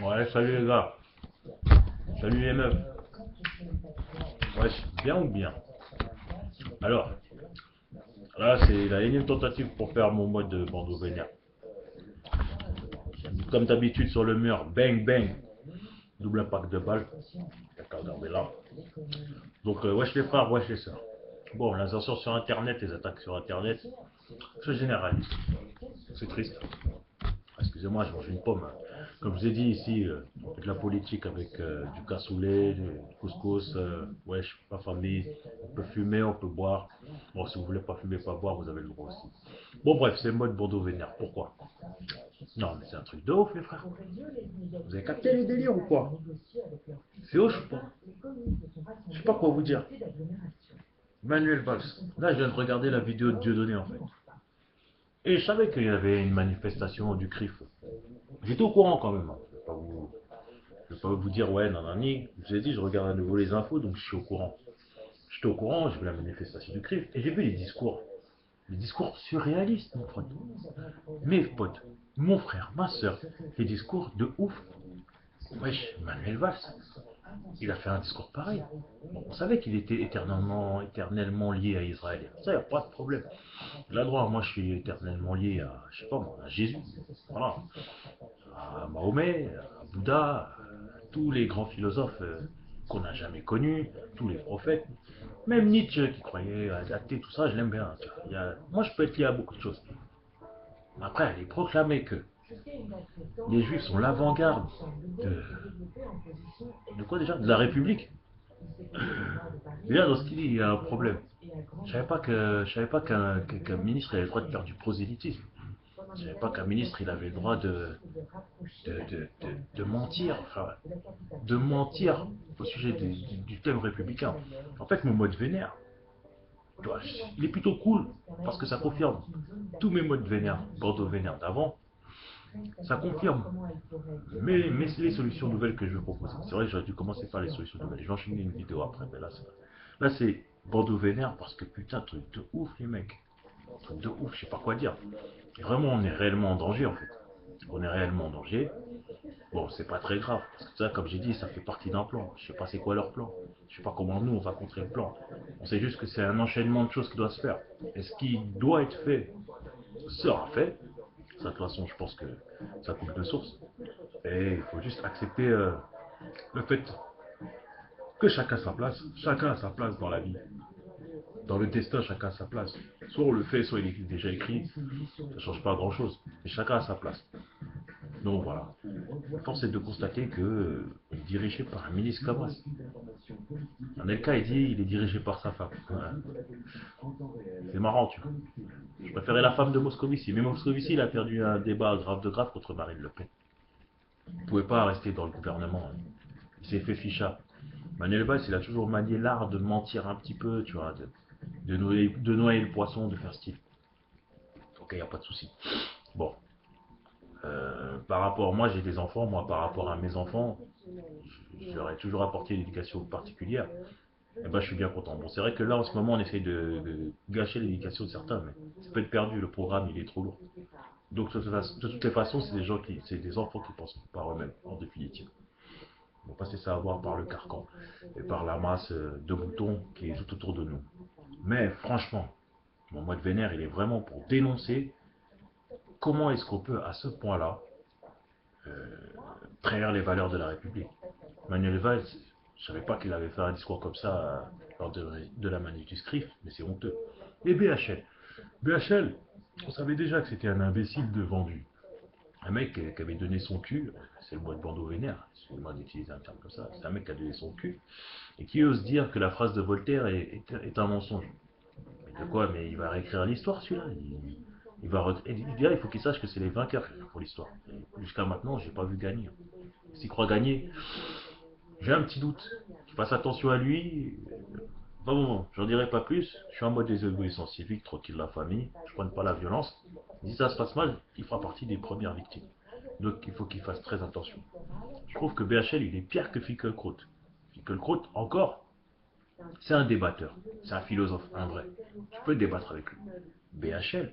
Ouais, salut les gars. Salut les meufs. Wesh, bien ou bien? Alors, là, c'est la énième tentative pour faire mon mode de bandeau vénère. Comme d'habitude sur le mur, bang bang, double impact de balle. T'as qu'à regarder là. Donc, wesh les frères, wesh les sœurs. Bon, les ascensions sur internet, les attaques sur internet, je généralise. C'est triste. Excusez-moi, je mange une pomme, hein. Comme je vous ai dit ici, on fait de la politique avec du cassoulet, du couscous, wesh, ma famille. On peut fumer, on peut boire. Bon, si vous voulez pas fumer, pas boire, vous avez le droit aussi. Bon, bref, c'est le mode Bordeaux vénère. Pourquoi? Non, mais c'est un truc de ouf, les frères. Vous avez capté les délires ou quoi? C'est ouf ou pas? Je sais pas quoi vous dire. Manuel Valls. Là, je viens de regarder la vidéo de Dieudonné, en fait. Et je savais qu'il y avait une manifestation du CRIF. J'étais au courant quand même, hein. Je vais pas vous dire, ouais, nanani. Je vous ai dit, je regarde à nouveau les infos, donc je suis au courant. J'étais au courant, j'ai vu la manifestation du CRIF, et j'ai vu les discours. Les discours surréalistes, mon pote. Mes potes, mon frère, ma soeur. Les discours de ouf. Wesh, Manuel Valls, il a fait un discours pareil. Bon, on savait qu'il était éternellement lié à Israël. Ça, y a pas de problème. Là, droit, moi, je suis éternellement lié à, je sais pas moi, à Jésus. Voilà. À Mahomet, à Bouddha, à tous les grands philosophes qu'on n'a jamais connus, tous les prophètes. Même Nietzsche qui croyait à athée, tout ça, je l'aime bien. Moi, je peux être lié à beaucoup de choses. Après, elle est proclamée que les Juifs sont l'avant-garde de... De quoi déjà? De la République. Déjà, dans ce qu'il dit, il y a un problème. Je savais pas qu'un ministre avait le droit de faire du prosélytisme. Je savais pas qu'un ministre il avait le droit de mentir, enfin, de mentir au sujet du thème républicain. En fait, mon mode vénère, tu vois, il est plutôt cool parce que ça confirme tous mes modes vénères, Bordeaux vénère d'avant, ça confirme. Mais les solutions nouvelles que je vais proposer, c'est vrai que j'aurais dû commencer par les solutions nouvelles. Je vais enchaîner une vidéo après, mais là c'est Bordeaux vénère parce que putain, truc de ouf les mecs. Truc de ouf, je sais pas quoi dire. Et vraiment, on est réellement en danger en fait. On est réellement en danger. Bon, c'est pas très grave, parce que ça, comme j'ai dit, ça fait partie d'un plan. Je sais pas c'est quoi leur plan. Je sais pas comment nous on va contrer le plan. On sait juste que c'est un enchaînement de choses qui doit se faire. Et ce qui doit être fait sera fait. Ça, de toute façon, je pense que ça coule de source. Et il faut juste accepter le fait que chacun a sa place dans la vie. Dans le destin, chacun a sa place. Soit on le fait, soit il est déjà écrit. Ça ne change pas grand-chose. Mais chacun a sa place. Donc voilà. Force est de constater que est dirigé par un ministre Cabras. Anelka, il dit il est dirigé par sa femme. Ouais. C'est marrant, tu vois. Je préférais la femme de Moscovici. Mais Moscovici, il a perdu un débat grave de grave contre Marine Le Pen. Il ne pouvait pas rester dans le gouvernement. Il s'est fait ficha. Manuel Valls, il a toujours manié l'art de mentir un petit peu, tu vois, de noyer le poisson, de faire style. Ok, il n'y a pas de souci. Bon, par rapport, moi j'ai des enfants, moi par rapport à mes enfants, j'aurais toujours apporté une éducation particulière. Et ben je suis bien content. Bon, c'est vrai que là en ce moment on essaye de gâcher l'éducation de certains, mais ça peut être perdu, le programme il est trop lourd. Donc de toutes les façons, c'est des enfants qui pensent par eux-mêmes, en définitive. On va pas se laisser avoir par le carcan et par la masse de moutons qui est tout autour de nous. Mais franchement, mon mode vénère, il est vraiment pour dénoncer comment est-ce qu'on peut à ce point-là euh, trahir les valeurs de la République. Manuel Valls, je ne savais pas qu'il avait fait un discours comme ça lors de la manif du SCRIF, mais c'est honteux. Et BHL. BHL, on savait déjà que c'était un imbécile de vendu. Un mec qui avait donné son cul, c'est le mot de bandeau vénère, excusez-moi d'utiliser un terme comme ça, c'est un mec qui a donné son cul, et qui ose dire que la phrase de Voltaire est un mensonge. Mais de quoi? Mais il va réécrire l'histoire celui-là. Il faut qu'il sache que c'est les vainqueurs qui font l'histoire. Jusqu'à maintenant, j'ai pas vu gagner. S'il croit gagner, j'ai un petit doute. Qu'il fasse attention à lui. Bon, j'en dirai pas plus. Je suis en mode désobéissance civique, tranquille la famille. Je prends pas la violence. Si ça se passe mal, il fera partie des premières victimes. Donc il faut qu'il fasse très attention. Je trouve que BHL, il est pire que Finkielkraut. Finkielkraut, encore, c'est un débatteur. C'est un philosophe, un vrai. Tu peux débattre avec lui. BHL,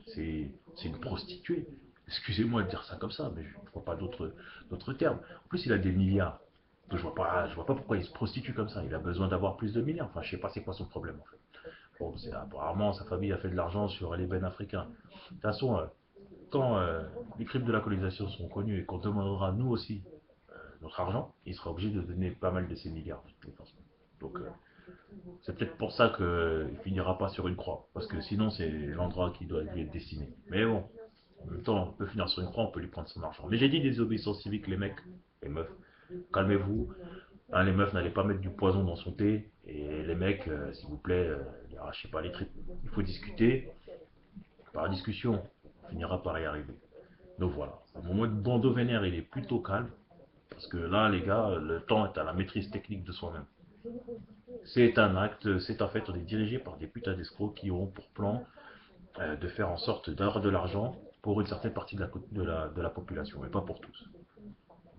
c'est une prostituée. Excusez-moi de dire ça comme ça, mais je ne vois pas d'autres termes. En plus, il a des milliards. Donc, je vois pas pourquoi il se prostitue comme ça. Il a besoin d'avoir plus de milliards. Enfin, je sais pas c'est quoi son problème en fait. Bon, apparemment, sa famille a fait de l'argent sur les bennes africains. De toute façon, quand les crimes de la colonisation sont connus et qu'on demandera nous aussi notre argent, il sera obligé de donner pas mal de ces milliards. De toute façon. Donc, c'est peut-être pour ça qu'il finira pas sur une croix. Parce que sinon, c'est l'endroit qui doit lui être destiné. Mais bon, en même temps, on peut finir sur une croix, on peut lui prendre son argent. Mais j'ai dit désobéissance civique, les mecs, les meufs, calmez-vous. Hein, les meufs n'allez pas mettre du poison dans son thé. Et les mecs, s'il vous plaît, arrachez pas les tripes. Il faut discuter. Par la discussion, on finira par y arriver. Donc voilà. Mon mode bandeau vénère, il est plutôt calme. Parce que là, les gars, le temps est à la maîtrise technique de soi-même. C'est un acte, c'est en fait, on est dirigé par des putains d'escrocs qui ont pour plan de faire en sorte d'avoir de l'argent pour une certaine partie de la population, mais pas pour tous.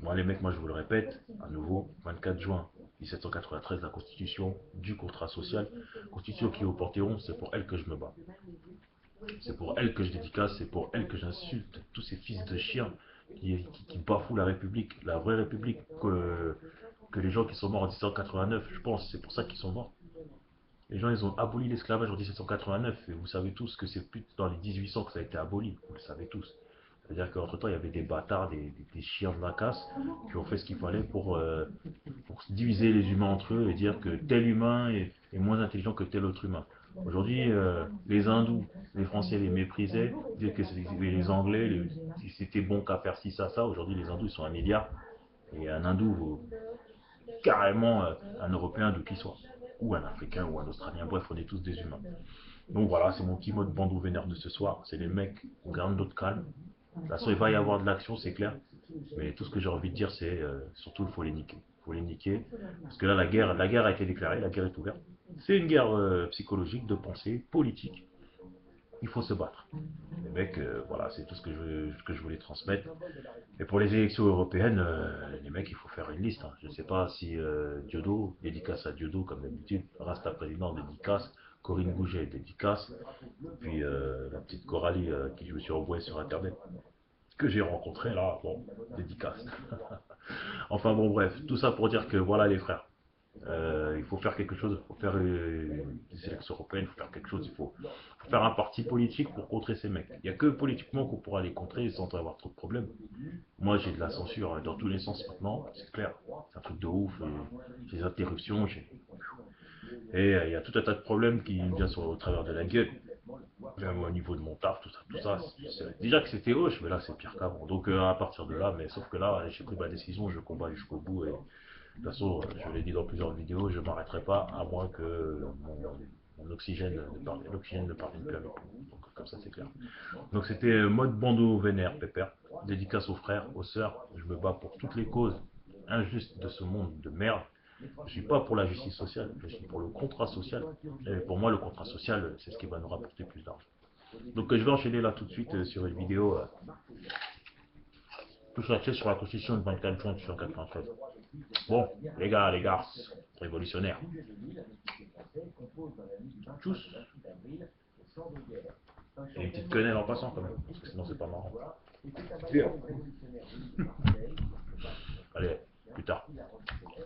Moi, les mecs, moi je vous le répète, à nouveau, 24 juin 1793, la constitution du contrat social, constitution qui est au Panthéon, c'est pour elle que je me bats. C'est pour elle que je dédicace, c'est pour elle que j'insulte tous ces fils de chiens qui bafouent la République, la vraie République que les gens qui sont morts en 1789, je pense, c'est pour ça qu'ils sont morts. Les gens, ils ont aboli l'esclavage en 1789, et vous savez tous que c'est plus dans les 1800 que ça a été aboli, vous le savez tous. C'est-à-dire qu'entre-temps, il y avait des bâtards, des chiens de la casse, qui ont fait ce qu'il fallait pour diviser les humains entre eux et dire que tel humain est moins intelligent que tel autre humain. Aujourd'hui, les hindous, les Français les méprisaient, disaient que les Anglais, c'était bon qu'à faire ci, ça. Aujourd'hui, les hindous, ils sont un milliard, et un hindou vaut carrément un Européen d'où qu'il soit, ou un Africain, ou un Australien, bref, on est tous des humains. Donc voilà, c'est mon petit mode bandeau vénère de ce soir, c'est les mecs, on garde notre calme. De toute façon, il va y avoir de l'action, c'est clair, mais tout ce que j'ai envie de dire, c'est surtout, il faut les niquer. Il faut les niquer, parce que là, la guerre a été déclarée, la guerre est ouverte. C'est une guerre psychologique, de pensée, politique, il faut se battre. Les mecs, voilà, c'est tout ce que je voulais transmettre. Et pour les élections européennes, les mecs, il faut faire une liste. Hein. Je ne sais pas si Diodo, dédicace à Diodo comme d'habitude, Rasta président, dédicace, Corinne Gouget, dédicace, puis la petite Coralie qui je me suis envoyé sur internet, que j'ai rencontré là, bon, dédicace. Enfin bon, bref, tout ça pour dire que voilà les frères. Il faut faire quelque chose, il faut faire des élections européennes, il faut faire quelque chose, faut faire un parti politique pour contrer ces mecs. Il n'y a que politiquement qu'on pourra les contrer sans avoir trop de problèmes. Moi j'ai de la censure dans tous les sens maintenant, c'est clair. C'est un truc de ouf, j'ai des interruptions, et il y a tout un tas de problèmes qui me viennent au travers de la gueule. Même au niveau de mon taf, tout ça. Déjà que c'était hoche, mais là c'est pire qu'avant. Donc à partir de là, mais sauf que là, j'ai pris ma décision, je combats jusqu'au bout. Et de toute façon, je l'ai dit dans plusieurs vidéos, je ne m'arrêterai pas à moins que mon oxygène l'oxygène ne parvienne plus avec moi. Donc comme ça c'est clair. Donc c'était mode bandeau vénère, pépère. Dédicace aux frères, aux sœurs. Je me bats pour toutes les causes injustes de ce monde de merde. Je ne suis pas pour la justice sociale, je suis pour le contrat social. Et pour moi, le contrat social, c'est ce qui va nous rapporter plus d'argent. Donc je vais enchaîner là tout de suite sur une vidéo plus axée sur la constitution de 24 juin 1993. Bon, les gars, révolutionnaires. Tchuss. Et une petite quenelle en passant quand même, parce que sinon c'est pas marrant. Bien.